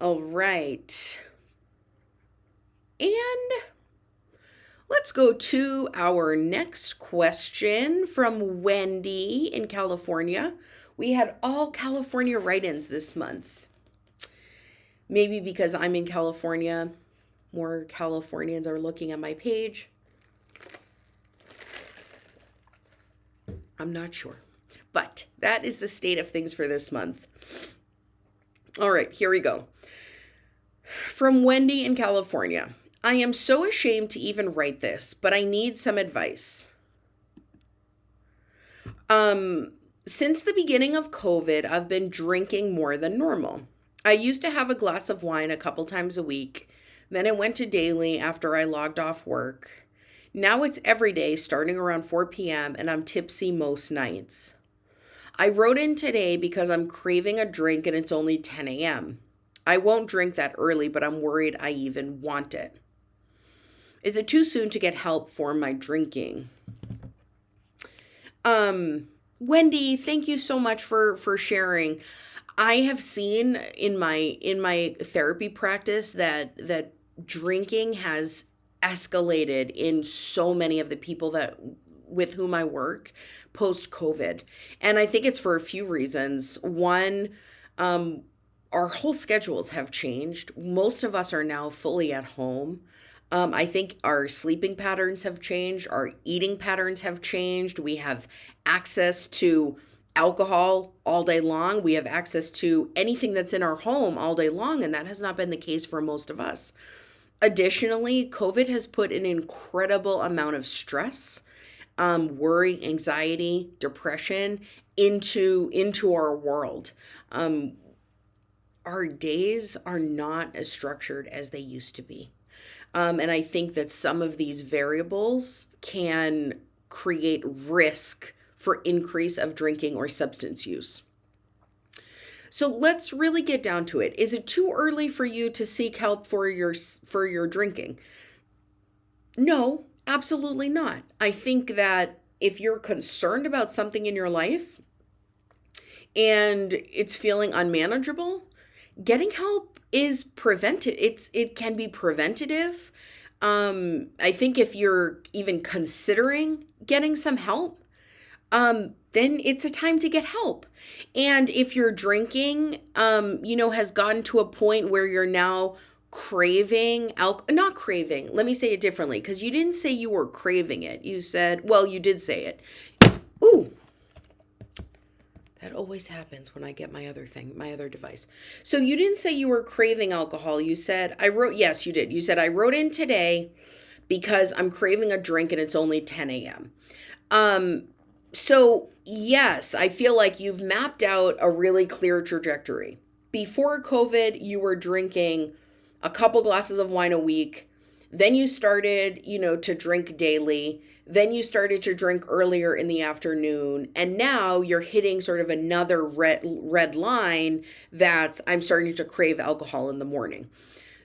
All right. And let's go to our next question from Wendy in California. We had all California write ins this month. Maybe because I'm in California, more Californians are looking at my page. I'm not sure. But that is the state of things for this month. All right, here we go. From Wendy in California. I am so ashamed to even write this, but I need some advice. Since the beginning of COVID, I've been drinking more than normal. I used to have a glass of wine a couple times a week. Then it went to daily after I logged off work. Now it's every day starting around 4 p.m. and I'm tipsy most nights. I wrote in today because I'm craving a drink and it's only 10 a.m. I won't drink that early, but I'm worried I even want it. Is it too soon to get help for my drinking? Wendy, thank you so much for sharing. I have seen in my therapy practice that drinking has escalated in so many of the people that with whom I work post COVID. And I think it's for a few reasons. One, our whole schedules have changed. Most of us are now fully at home. I think our sleeping patterns have changed. Our eating patterns have changed. We have access to alcohol all day long. We have access to anything that's in our home all day long. And that has not been the case for most of us. Additionally, COVID has put an incredible amount of stress, worry, anxiety, depression into our world. Our days are not as structured as they used to be. And I think that some of these variables can create risk for increase of drinking or substance use. So let's really get down to it. Is it too early for you to seek help for your drinking? No, absolutely not. I think that if you're concerned about something in your life and it's feeling unmanageable, getting help is prevented. It can be preventative. I think if you're even considering getting some help, then it's a time to get help. And if your drinking, has gotten to a point where you're now craving not craving, let me say it differently, because you didn't say you were craving it. You said, well, you did say it. Ooh, that always happens when I get my other device. So you didn't say you were craving alcohol. You said, yes, you did. You said, I wrote in today because I'm craving a drink and it's only 10 a.m. So yes, I feel like you've mapped out a really clear trajectory. Before COVID, you were drinking a couple glasses of wine a week. Then you started, to drink daily. Then you started to drink earlier in the afternoon. And now you're hitting sort of another red line that I'm starting to crave alcohol in the morning.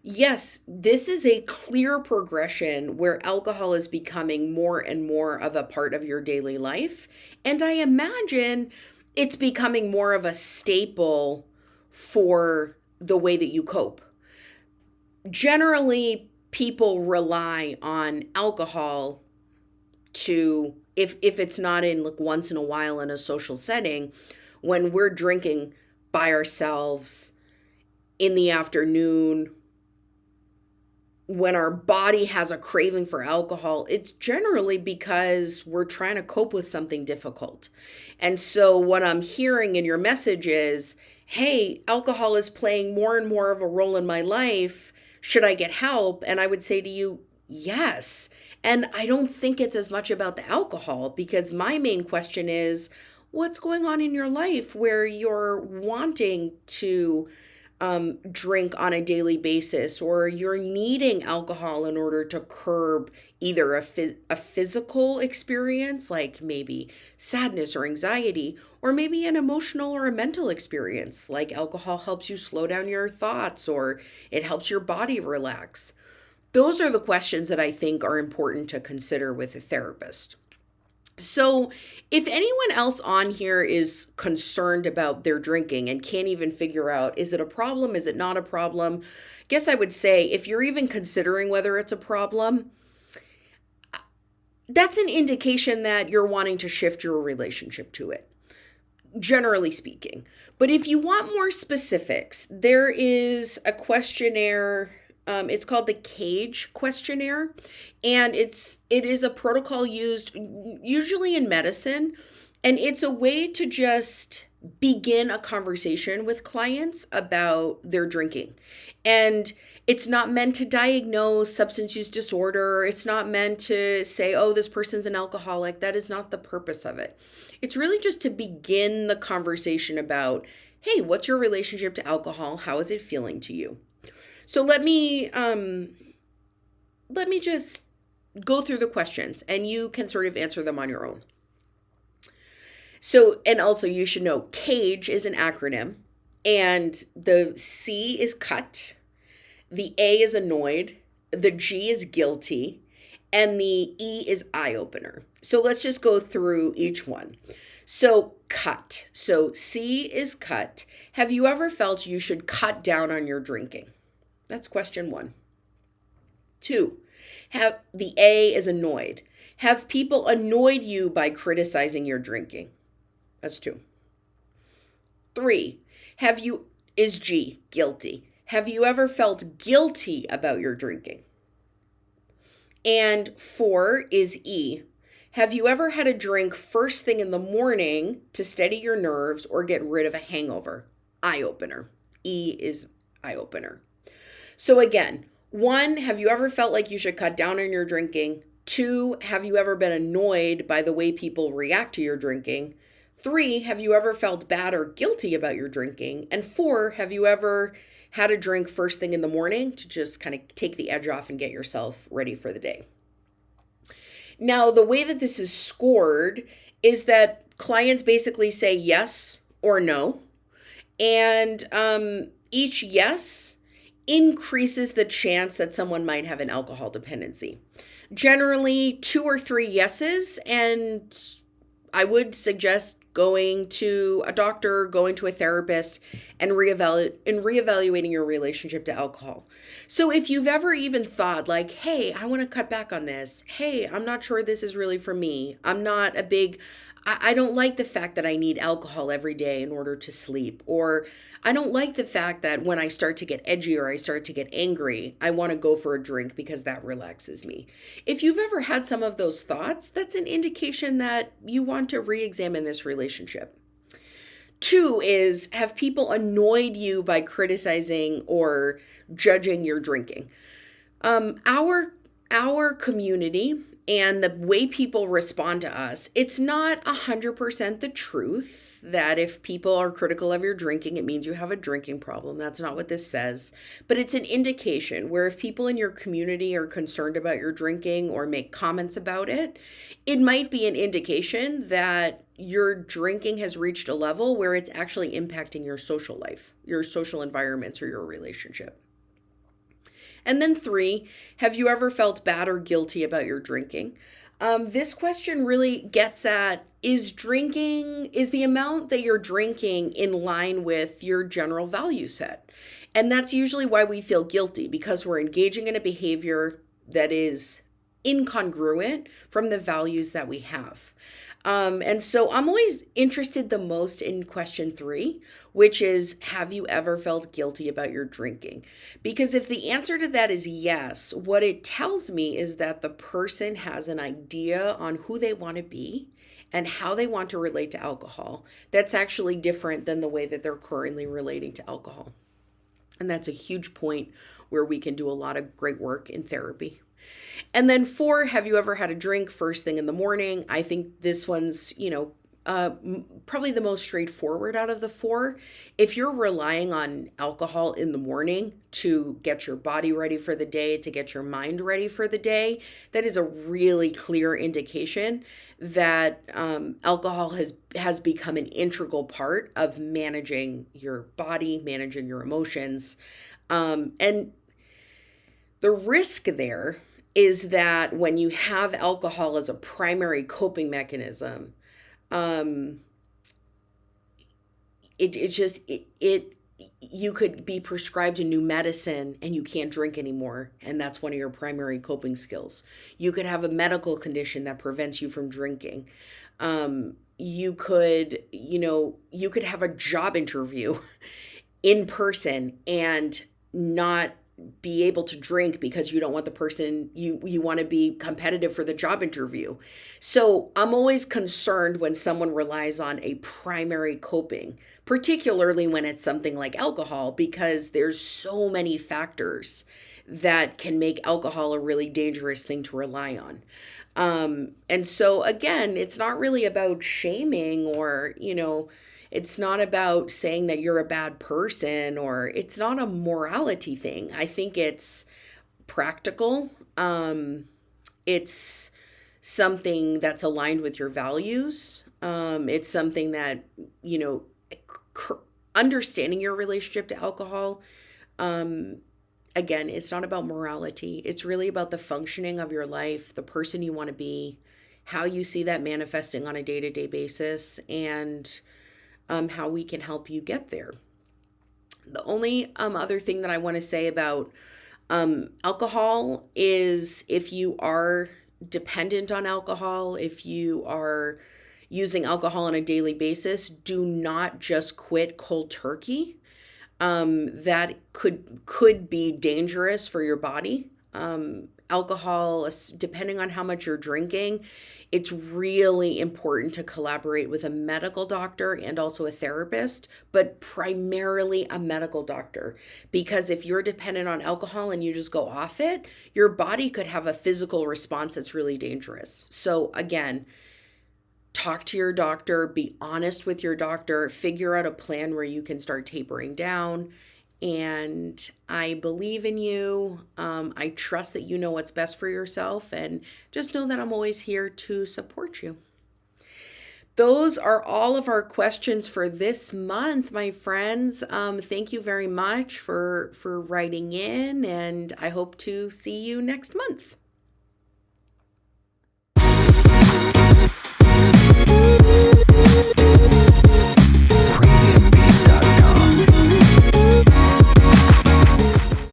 Yes, this is a clear progression where alcohol is becoming more and more of a part of your daily life. And I imagine it's becoming more of a staple for the way that you cope. Generally, people rely on alcohol to, if it's not in like once in a while in a social setting, when we're drinking by ourselves in the afternoon, when our body has a craving for alcohol, it's generally because we're trying to cope with something difficult. And so what I'm hearing in your message is, hey, alcohol is playing more and more of a role in my life. Should I get help? And I would say to you, yes. And I don't think it's as much about the alcohol, because my main question is, what's going on in your life where you're wanting to drink on a daily basis, or you're needing alcohol in order to curb either a physical experience, like maybe sadness or anxiety, or maybe an emotional or a mental experience, like alcohol helps you slow down your thoughts or it helps your body relax. Those are the questions that I think are important to consider with a therapist. So, if anyone else on here is concerned about their drinking and can't even figure out, is it a problem? Is it not a problem? Guess I would say if you're even considering whether it's a problem, that's an indication that you're wanting to shift your relationship to it, generally speaking. But if you want more specifics, there is a questionnaire. It's called the Cage Questionnaire, and it is a protocol used usually in medicine, and it's a way to just begin a conversation with clients about their drinking. And it's not meant to diagnose substance use disorder. It's not meant to say, oh, this person's an alcoholic. That is not the purpose of it. It's really just to begin the conversation about, hey, what's your relationship to alcohol? How is it feeling to you? So let me just go through the questions and you can sort of answer them on your own. So, and also you should know CAGE is an acronym, and the C is cut, the A is annoyed, the G is guilty, and the E is eye opener. So let's just go through each one. So cut. So C is cut. Have you ever felt you should cut down on your drinking? That's question 1. 2, have the A is annoyed. Have people annoyed you by criticizing your drinking? That's 2. 3, have you is G, guilty. Have you ever felt guilty about your drinking? And 4 is E. Have you ever had a drink first thing in the morning to steady your nerves or get rid of a hangover? Eye opener. E is eye opener. So again, 1, have you ever felt like you should cut down on your drinking? 2, have you ever been annoyed by the way people react to your drinking? 3, have you ever felt bad or guilty about your drinking? And 4, have you ever had a drink first thing in the morning to just kind of take the edge off and get yourself ready for the day? Now, the way that this is scored is that clients basically say yes or no. And each yes increases the chance that someone might have an alcohol dependency. Generally, 2 or 3 yeses, and I would suggest going to a doctor, going to a therapist, and reevaluating your relationship to alcohol. So if you've ever even thought like, hey, I want to cut back on this. Hey, I'm not sure this is really for me. I don't like the fact that I need alcohol every day in order to sleep. Or I don't like the fact that when I start to get edgy or I start to get angry, I want to go for a drink because that relaxes me. If you've ever had some of those thoughts, that's an indication that you want to re-examine this relationship. 2 is, have people annoyed you by criticizing or judging your drinking? Our community and the way people respond to us, it's not 100% the truth that if people are critical of your drinking, it means you have a drinking problem. That's not what this says. But it's an indication where if people in your community are concerned about your drinking or make comments about it, it might be an indication that your drinking has reached a level where it's actually impacting your social life, your social environments, or your relationship. And then 3, have you ever felt bad or guilty about your drinking? This question really gets at, is the amount that you're drinking in line with your general value set? And that's usually why we feel guilty, because we're engaging in a behavior that is incongruent from the values that we have. And so I'm always interested the most in question 3, which is, have you ever felt guilty about your drinking? Because if the answer to that is yes, what it tells me is that the person has an idea on who they want to be and how they want to relate to alcohol that's actually different than the way that they're currently relating to alcohol. And that's a huge point where we can do a lot of great work in therapy. And then 4, have you ever had a drink first thing in the morning? I think this one's, probably the most straightforward out of the 4. If you're relying on alcohol in the morning to get your body ready for the day, to get your mind ready for the day, that is a really clear indication that alcohol has become an integral part of managing your body, managing your emotions. And the risk there is that when you have alcohol as a primary coping mechanism, um, it just it you could be prescribed a new medicine and you can't drink anymore, and that's one of your primary coping skills. You could have a medical condition that prevents you from drinking. You could have a job interview in person and not be able to drink because you don't want the person you want to be competitive for the job interview. So I'm always concerned when someone relies on a primary coping, particularly when it's something like alcohol, because there's so many factors that can make alcohol a really dangerous thing to rely on. And so again, it's not really about shaming or, it's not about saying that you're a bad person, or it's not a morality thing. I think it's practical. It's something that's aligned with your values. It's something that, you know, understanding your relationship to alcohol. Um, Again, it's not about morality. It's really about the functioning of your life, the person you want to be, how you see that manifesting on a day to day basis, and how we can help you get there. The only other thing that I want to say about alcohol is if you are dependent on alcohol, if you are using alcohol on a daily basis, do not just quit cold turkey. That could be dangerous for your body. Alcohol, depending on how much you're drinking, it's really important to collaborate with a medical doctor and also a therapist, but primarily a medical doctor. Because if you're dependent on alcohol and you just go off it, your body could have a physical response that's really dangerous. So, again, talk to your doctor, be honest with your doctor, figure out a plan where you can start tapering down. And I believe in you. I trust that you know what's best for yourself, and just know that I'm always here to support you. Those are all of our questions for this month, my friends. Thank you very much for writing in, and I hope to see you next month.